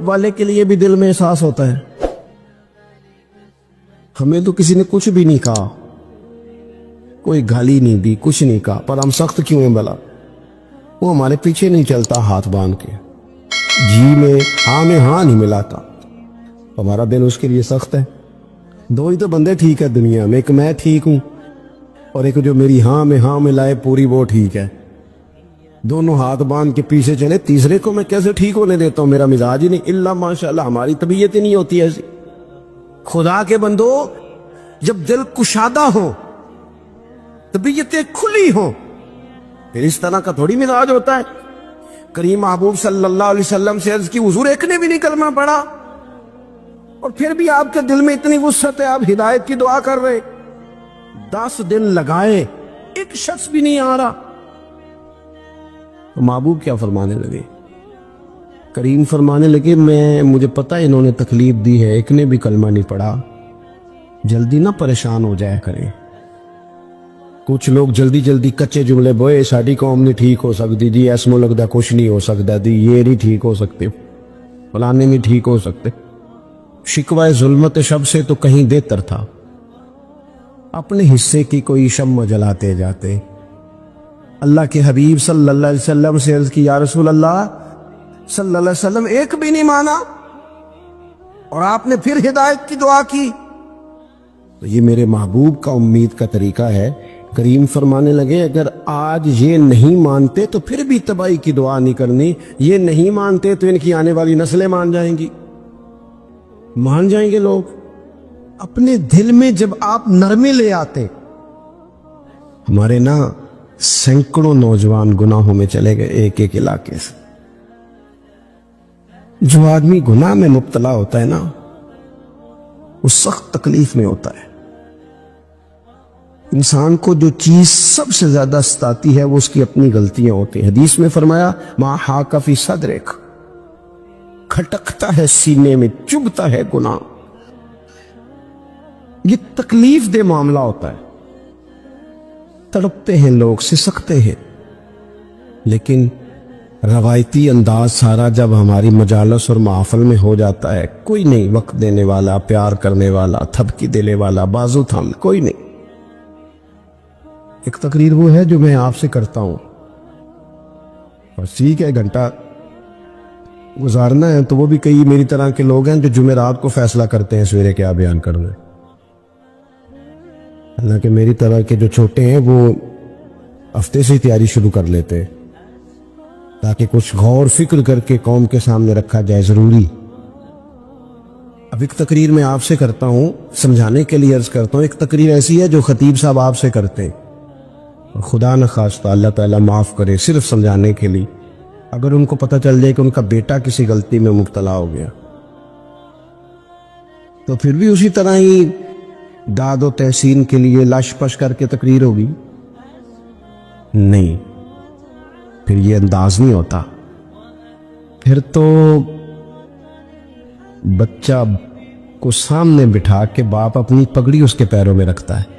والے کے لیے بھی دل میں احساس ہوتا ہے. ہمیں تو کسی نے کچھ بھی نہیں کہا, کوئی گالی نہیں دی, کچھ نہیں کہا, پر ہم سخت کیوں ہیں بلا؟ وہ ہمارے پیچھے نہیں چلتا ہاتھ باندھ کے, جی میں ہاں نہیں ملاتا, ہمارا دل اس کے لیے سخت ہے. دو ہی تو بندے ٹھیک ہے دنیا میں, ایک میں ٹھیک ہوں اور ایک جو میری ہاں میں لائے پوری وہ ٹھیک ہے. دونوں ہاتھ باندھ کے پیچھے چلے, تیسرے کو میں کیسے ٹھیک ہونے دیتا ہوں؟ میرا مزاج ہی نہیں. اللہ ماشاءاللہ ہماری طبیعت ہی نہیں ہوتی ایسی. خدا کے بندو, جب دل کشادہ ہو, طبیعتیں کھلی ہوں, پھر اس طرح کا تھوڑی مزاج ہوتا ہے. کریم محبوب صلی اللہ علیہ وسلم سے عرض کی, حضور ایک نے بھی نہیں کلمہ پڑھا اور پھر بھی آپ کے دل میں اتنی وسعت ہے, آپ ہدایت کی دعا کر رہے. 10 دن لگائے, ایک شخص بھی نہیں آ رہا. تو محبوب کیا فرمانے لگے؟ کریم فرمانے لگے, مجھے پتا انہوں نے تکلیف دی ہے, ایک نے بھی کلمہ نہیں پڑھا, جلدی نہ پریشان ہو جایا کریں. کچھ لوگ جلدی کچے جملے بوئے, ساڑی قوم نہیں ٹھیک ہو سکتی جی, ایسمو لگتا کچھ نہیں ہو سکتا دی, یہ نہیں ٹھیک ہو سکتے, فلانے نہیں ٹھیک ہو سکتے. شکوہ ظلمت شب سے تو کہیں بہتر تھا, اپنے حصے کی کوئی شمع جلاتے جاتے. اللہ کے حبیب صلی اللہ علیہ وسلم سے عرض کی, یا رسول اللہ صلی اللہ علیہ وسلم ایک بھی نہیں مانا اور آپ نے پھر ہدایت کی دعا کی. تو یہ میرے محبوب کا امید کا طریقہ ہے. کریم فرمانے لگے, اگر آج یہ نہیں مانتے تو پھر بھی تباہی کی دعا نہیں کرنی, یہ نہیں مانتے تو ان کی آنے والی نسلیں مان جائیں گی, مان جائیں گے لوگ. اپنے دل میں جب آپ نرمی لے آتے, ہمارے نا سینکڑوں نوجوان گناہوں میں چلے گئے ایک علاقے سے. جو آدمی گناہ میں مبتلا ہوتا ہے نا, وہ سخت تکلیف میں ہوتا ہے. انسان کو جو چیز سب سے زیادہ ستاتی ہے وہ اس کی اپنی غلطیاں ہوتی ہیں. حدیث میں فرمایا, ما حاک فی صدرک, کھٹکتا ہے سینے میں, چبھتا ہے گناہ. یہ تکلیف دہ معاملہ ہوتا ہے, تڑپتے ہیں لوگ, سسکتے ہیں. لیکن روایتی انداز سارا جب ہماری مجالس اور محفل میں ہو جاتا ہے, کوئی نہیں وقت دینے والا, پیار کرنے والا, تھپکی دینے والا, بازو تھام, کوئی نہیں. ایک تقریر وہ ہے جو میں آپ سے کرتا ہوں, اور ٹھیک ہے گھنٹہ گزارنا ہے, تو وہ بھی کئی میری طرح کے لوگ ہیں جو جمعرات کو فیصلہ کرتے ہیں سویرے کیا بیان کرنا ہے. حالانکہ میری طرح کے جو چھوٹے ہیں وہ ہفتے سے ہی تیاری شروع کر لیتے ہیں تاکہ کچھ غور فکر کر کے قوم کے سامنے رکھا جائے. ضروری. اب ایک تقریر میں آپ سے کرتا ہوں, سمجھانے کے لیے عرض کرتا ہوں. ایک تقریر ایسی ہے جو خطیب صاحب آپ سے کرتے ہیں, اور خدا نخواستہ اللہ تعالیٰ معاف کرے, صرف سمجھانے کے لیے. اگر ان کو پتہ چل جائے کہ ان کا بیٹا کسی غلطی میں مبتلا ہو گیا تو پھر بھی اسی طرح ہی داد و تحسین کے لیے لش پش کر کے تقریر ہوگی؟ نہیں, پھر یہ انداز نہیں ہوتا. پھر تو بچہ کو سامنے بٹھا کے باپ اپنی پگڑی اس کے پیروں میں رکھتا ہے,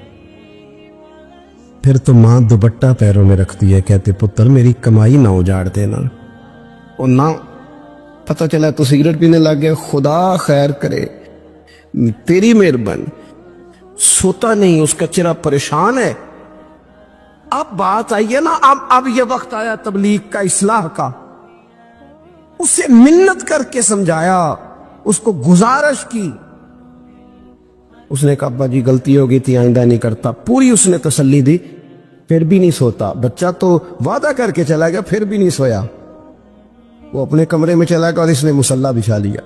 پھر تو ماں دوپٹہ پیروں میں رکھتی ہے, کہتے پتر میری کمائی نہ اجاڑ دینا. اور نہ پتہ چلا تو سگریٹ پینے لگ گیا, خدا خیر کرے, تیری مہربانی. سوتا نہیں, اس کا چہرہ پریشان ہے. اب بات آئی ہے نا, اب یہ وقت آیا تبلیغ کا, اصلاح کا. اسے منت کر کے سمجھایا, اس کو گزارش کی. اس نے کہا ابا جی غلطی ہو گئی تھی, آئندہ نہیں کرتا. پوری اس نے تسلی دی, پھر بھی نہیں سوتا. بچہ تو وعدہ کر کے چلا گیا, پھر بھی نہیں سویا. وہ اپنے کمرے میں چلا گیا اور اس نے مصلی بچھا لیا.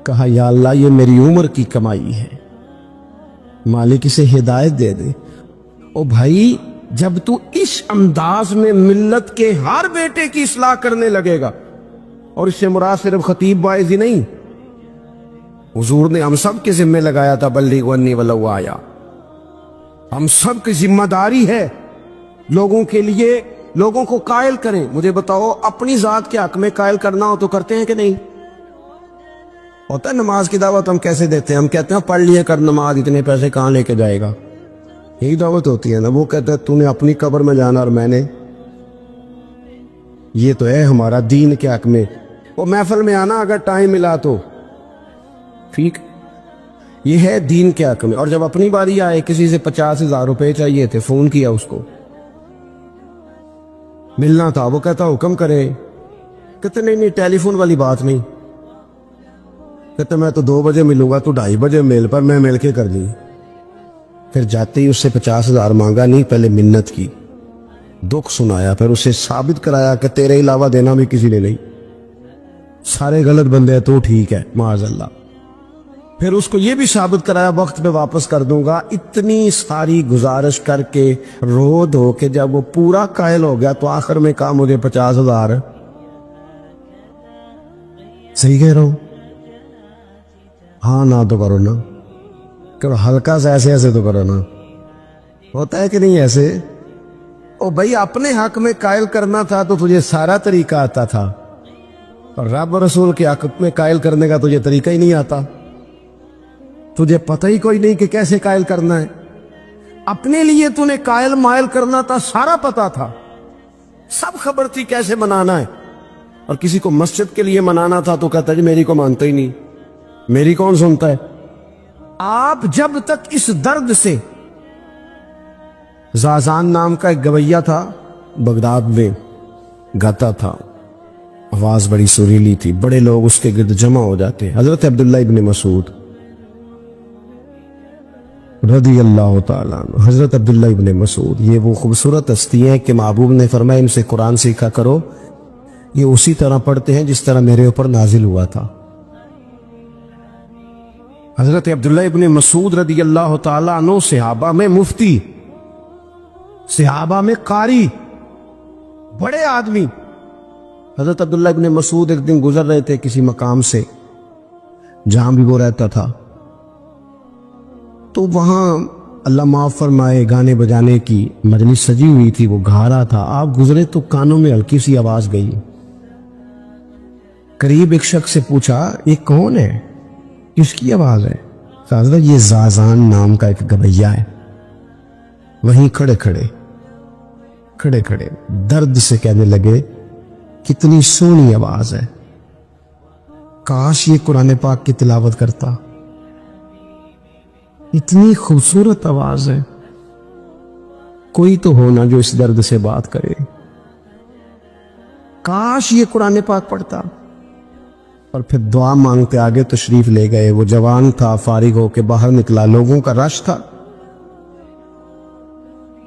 کہا یا اللہ یہ میری عمر کی کمائی ہے, مالک اسے ہدایت دے دے. او بھائی, جب تو اس انداز میں ملت کے ہر بیٹے کی اصلاح کرنے لگے گا, اور اس سے مراد صرف خطیب واعظ ہی نہیں, حضور نے ہم سب کے ذمہ لگایا تھا, بلغ عنی ولو آیا. ہم سب کی ذمہ داری ہے لوگوں کے لیے, لوگوں کو قائل کریں. مجھے بتاؤ, اپنی ذات کے حق میں قائل کرنا ہو تو کرتے ہیں کہ نہیں؟ ہوتا ہے نماز کی دعوت ہم کیسے دیتے ہیں؟ ہم کہتے ہیں پڑھ لیے کر نماز, اتنے پیسے کہاں لے کے جائے گا, یہی دعوت ہوتی ہے نا. وہ کہتا ہے تو نے اپنی قبر میں جانا اور میں نے, یہ تو ہے ہمارا دین کے حق میں. وہ محفل میں آنا اگر ٹائم ملا تو ٹھیک. یہ ہے دین کے حق میں. اور جب اپنی باری آئے کسی سے 50,000 روپے چاہیے تھے, فون کیا اس کو, ملنا تھا, وہ کہتا حکم کرے, کہتے نہیں ٹیلی فون والی بات نہیں, کہتے میں تو 2 بجے ملوں گا, تو 2:30 بجے میل پر, میں مل کے کر لی. پھر جاتے ہی اس سے 50,000 مانگا نہیں, پہلے منت کی, دکھ سنایا, پھر اسے ثابت کرایا کہ تیرے علاوہ دینا بھی کسی نے نہیں, سارے غلط بندے ہیں تو ٹھیک ہے معاذ اللہ. پھر اس کو یہ بھی ثابت کرایا وقت پہ واپس کر دوں گا. اتنی ساری گزارش کر کے رو دھو کے جب وہ پورا قائل ہو گیا تو آخر میں کہا مجھے 50,000. صحیح کہہ رہا ہوں؟ ہاں نہ تو کرو نا, کرو ہلکا سا ایسے ایسے تو کرو نا. ہوتا ہے کہ نہیں ایسے؟ او بھائی اپنے حق میں قائل کرنا تھا تو تجھے سارا طریقہ آتا تھا, اور رب رسول کے حق میں قائل کرنے کا تجھے طریقہ ہی نہیں آتا. تجھے پتہ ہی کوئی نہیں کہ کیسے قائل کرنا ہے. اپنے لیے تو نے قائل مائل کرنا تھا, سارا پتا تھا, سب خبر تھی کیسے منانا ہے. اور کسی کو مسجد کے لیے منانا تھا تو کہتا جی میری کو مانتا ہی نہیں, میری کون سنتا ہے. آپ جب تک اس درد سے, زازان نام کا ایک گویہ تھا بغداد میں, گاتا تھا, آواز بڑی سریلی تھی, بڑے لوگ اس کے گرد جمع ہو جاتے. حضرت عبداللہ ابن مسعود رضی اللہ تعالیٰ عنہ, حضرت عبداللہ ابن مسعود, یہ وہ خوبصورت ہستی ہیں کہ محبوب نے فرمایا ان سے قرآن سیکھا کرو, یہ اسی طرح پڑھتے ہیں جس طرح میرے اوپر نازل ہوا تھا. حضرت عبداللہ ابن مسعود رضی اللہ تعالیٰ عنہ صحابہ میں مفتی, صحابہ میں قاری, بڑے آدمی. حضرت عبداللہ ابن مسعود ایک دن گزر رہے تھے کسی مقام سے جہاں بھی وہ رہتا تھا, تو وہاں اللہ معاف فرمائے گانے بجانے کی مجلس سجی ہوئی تھی, وہ گا رہا تھا. آپ گزرے تو کانوں میں ہلکی سی آواز گئی. قریب ایک شخص سے پوچھا یہ کون ہے, کس کی آواز ہے؟ حضرت یہ زازان نام کا ایک گویہ ہے. وہیں کھڑے کھڑے درد سے کہنے لگے کتنی سونی آواز ہے, کاش یہ قرآن پاک کی تلاوت کرتا, اتنی خوبصورت آواز ہے, کوئی تو ہونا جو اس درد سے بات کرے, کاش یہ قرآن پاک پڑھتا. اور پھر دعا مانگتے آگے تشریف لے گئے. وہ جوان تھا, فارغ ہو کے باہر نکلا, لوگوں کا رش تھا.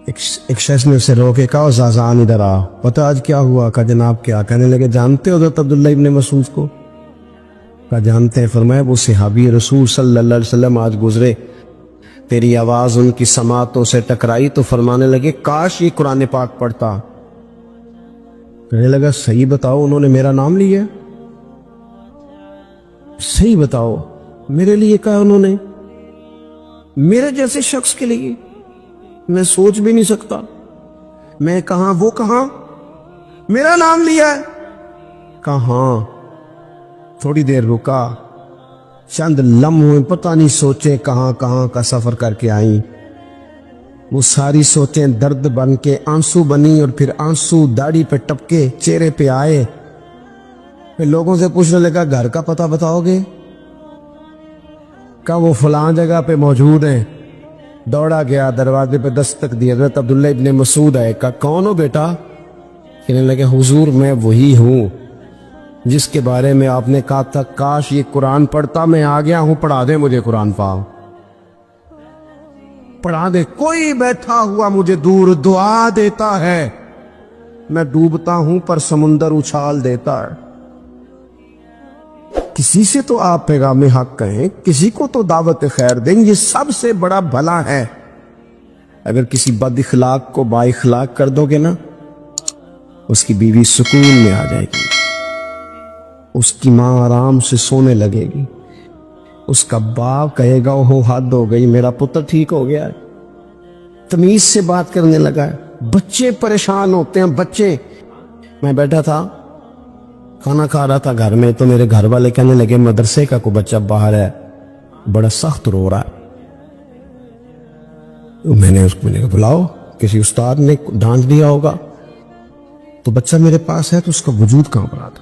ایک شخص نے اسے رو کے کہا زازان ادھر آ, پتا آج کیا ہوا؟ کہا جناب کیا؟ کہنے لگے جانتے ہو حضرت عبداللہ ابن مسعود کو؟ کہا جانتے ہیں. فرمایا وہ صحابی رسول صلی اللہ علیہ وسلم آج گزرے, تیری آواز ان کی سماعتوں سے ٹکرائی تو فرمانے لگے کاش یہ قرآن پاک پڑھتا. کہنے لگا صحیح بتاؤ انہوں نے میرا نام لیا؟ صحیح بتاؤ میرے لیے کہا انہوں نے؟ میرے جیسے شخص کے لیے میں سوچ بھی نہیں سکتا. میں کہاں وہ کہاں, میرا نام لیا ہے. کہاں؟ تھوڑی دیر رکا, چند لمحوں پتہ نہیں سوچیں کہاں کہاں کا سفر کر کے آئیں. وہ ساری سوچیں درد بن کے آنسو بنی, اور پھر آنسو داڑھی پہ ٹپکے چہرے پہ آئے. پھر لوگوں سے پوچھنے لگا گھر کا پتہ بتاؤ گے؟ کہا وہ فلاں جگہ پہ موجود ہیں. دوڑا گیا, دروازے پہ دستک دی, حضرت عبداللہ ابن مسعود آئے. کہا کون ہو بیٹا؟ کہنے لگے حضور میں وہی ہوں جس کے بارے میں آپ نے کہا تھا کاش یہ قرآن پڑھتا. میں آ گیا ہوں, پڑھا دے مجھے قرآن پاک, پڑھا دے. کوئی بیٹھا ہوا مجھے دور دعا دیتا ہے, میں ڈوبتا ہوں پر سمندر اچھال دیتا ہے. کسی سے تو آپ پیغام حق کہیں, کسی کو تو دعوت خیر دیں, یہ سب سے بڑا بھلا ہے. اگر کسی بد اخلاق کو با اخلاق کر دو گے نا, اس کی بیوی سکون میں آ جائے گی, اس کی ماں آرام سے سونے لگے گی, اس کا باپ کہے گا وہ حد ہو گئی, میرا پتر ٹھیک ہو گیا ہے, تمیز سے بات کرنے لگا ہے. بچے پریشان ہوتے ہیں, بچے. میں بیٹھا تھا کھانا کھا رہا تھا گھر میں, تو میرے گھر والے کہنے لگے مدرسے کا کوئی بچہ باہر ہے, بڑا سخت رو رہا ہے. میں نے اس کو بلاؤ, کسی استاد نے ڈانٹ دیا ہوگا. تو بچہ میرے پاس ہے تو اس کا وجود کہاں پر آتا.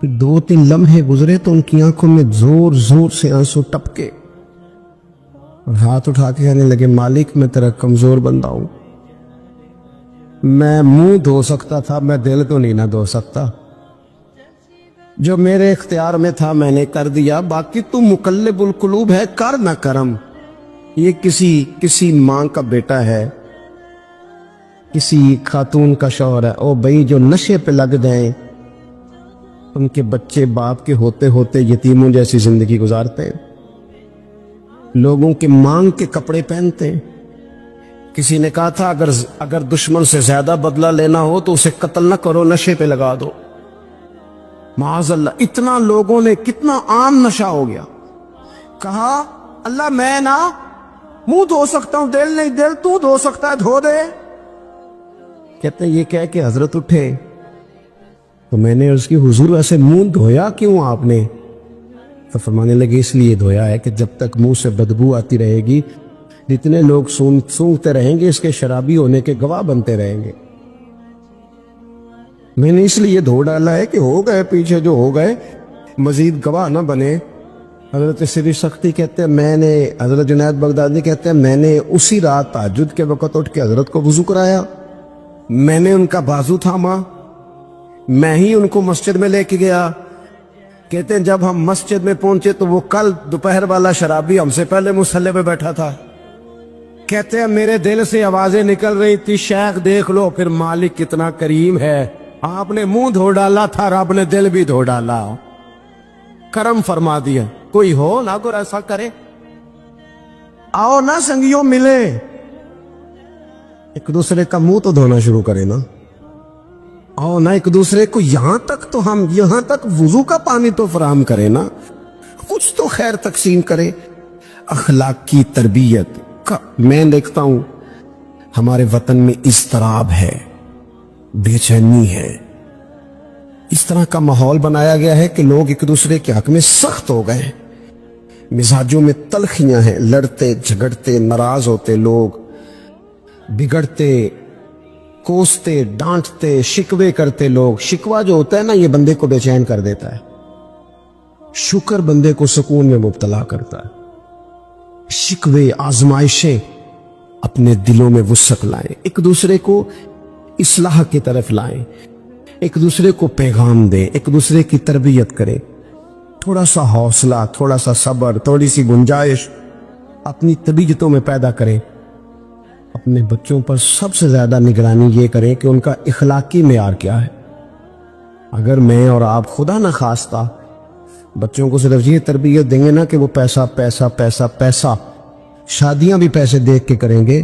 پھر 2-3 لمحے گزرے تو ان کی آنکھوں میں زور زور سے آنسو ٹپکے اور ہاتھ اٹھا کے کہنے لگے مالک میں تیرا کمزور بندہ ہوں، میں منہ دھو سکتا تھا، میں دل تو نہیں نہ دھو سکتا، جو میرے اختیار میں تھا میں نے کر دیا، باقی تو مقلب القلوب ہے، کر نہ کرم۔ یہ کسی ماں کا بیٹا ہے، کسی خاتون کا شوہر ہے، او بھائی جو نشے پہ لگ جائیں ان کے بچے باپ کے ہوتے ہوتے یتیموں جیسی زندگی گزارتے ہیں، لوگوں کے مانگ کے کپڑے پہنتے ہیں۔ کسی نے کہا تھا اگر دشمن سے زیادہ بدلہ لینا ہو تو اسے قتل نہ کرو، نشے پہ لگا دو۔ معاذ اللہ، اتنا لوگوں نے، کتنا عام نشہ ہو گیا۔ کہا اللہ میں نا منہ دھو سکتا ہوں، دل نہیں، دل تو دھو سکتا ہے، دھو دے۔ کہتے ہیں یہ کہہ کے حضرت اٹھے تو میں نے عرض کی حضور ویسے منہ دھویا کیوں آپ نے؟ تو فرمانے لگے اس لیے دھویا ہے کہ جب تک منہ سے بدبو آتی رہے گی جتنے لوگ سونگتے رہیں گے اس کے شرابی ہونے کے گواہ بنتے رہیں گے۔ میں نے اس لیے دھو ڈالا ہے کہ ہو گئے پیچھے جو ہو گئے مزید گواہ نہ بنے۔ حضرت سری سختی کہتے ہیں میں نے، حضرت جنید بغدادی کہتے ہیں میں نے اسی رات تہجد کے وقت اٹھ کے حضرت کو وضو کرایا، میں نے ان کا بازو تھاما، میں ہی ان کو مسجد میں لے کے گیا۔ کہتے ہیں جب ہم مسجد میں پہنچے تو وہ کل دوپہر والا شرابی ہم سے پہلے مصلی پہ بیٹھا تھا۔ کہتے ہیں میرے دل سے آوازیں نکل رہی تھی شیخ دیکھ لو پھر مالک کتنا کریم ہے، آپ نے منہ دھو ڈالا تھا، رب نے دل بھی دھو ڈالا، کرم فرما دیا۔ کوئی ہو نہ کوئی ایسا کرے، آؤ نہ سنگیوں ملے، ایک دوسرے کا منہ تو دھونا شروع کرے نا، آؤ نہ ایک دوسرے کو یہاں تک وضو کا پانی تو فراہم کرے نا، کچھ تو خیر تقسیم کرے۔ اخلاق کی تربیت کا میں دیکھتا ہوں ہمارے وطن میں اضطراب ہے، بے چینی ہے، اس طرح کا ماحول بنایا گیا ہے کہ لوگ ایک دوسرے کے حق میں سخت ہو گئے، مزاجوں میں تلخیاں ہیں، لڑتے جھگڑتے ناراض ہوتے لوگ، بگڑتے کوستے ڈانٹتے شکوے کرتے لوگ۔ شکوہ جو ہوتا ہے نا یہ بندے کو بے چین کر دیتا ہے، شکر بندے کو سکون میں مبتلا کرتا ہے۔ شکوے آزمائشیں اپنے دلوں میں وسعت لائیں، ایک دوسرے کو اصلاح کی طرف لائیں، ایک دوسرے کو پیغام دیں، ایک دوسرے کی تربیت کریں، تھوڑا سا حوصلہ، تھوڑا سا صبر، تھوڑی سی گنجائش اپنی طبیعتوں میں پیدا کریں۔ اپنے بچوں پر سب سے زیادہ نگرانی یہ کریں کہ ان کا اخلاقی معیار کیا ہے۔ اگر میں اور آپ خدا نہ خواستہ بچوں کو صرف یہ تربیت دیں گے نا کہ وہ پیسہ پیسہ پیسہ پیسہ، شادیاں بھی پیسے دیکھ کے کریں گے،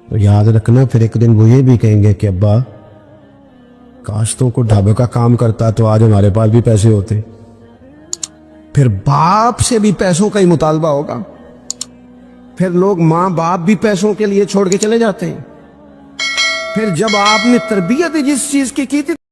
تو یاد رکھنا پھر ایک دن وہ یہ بھی کہیں گے کہ ابا کاش تو کو ڈھابے کا کام کرتا تو آج ہمارے پاس بھی پیسے ہوتے۔ پھر باپ سے بھی پیسوں کا ہی مطالبہ ہوگا، پھر لوگ ماں باپ بھی پیسوں کے لیے چھوڑ کے چلے جاتے ہیں۔ پھر جب آپ نے تربیت جس چیز کی تھی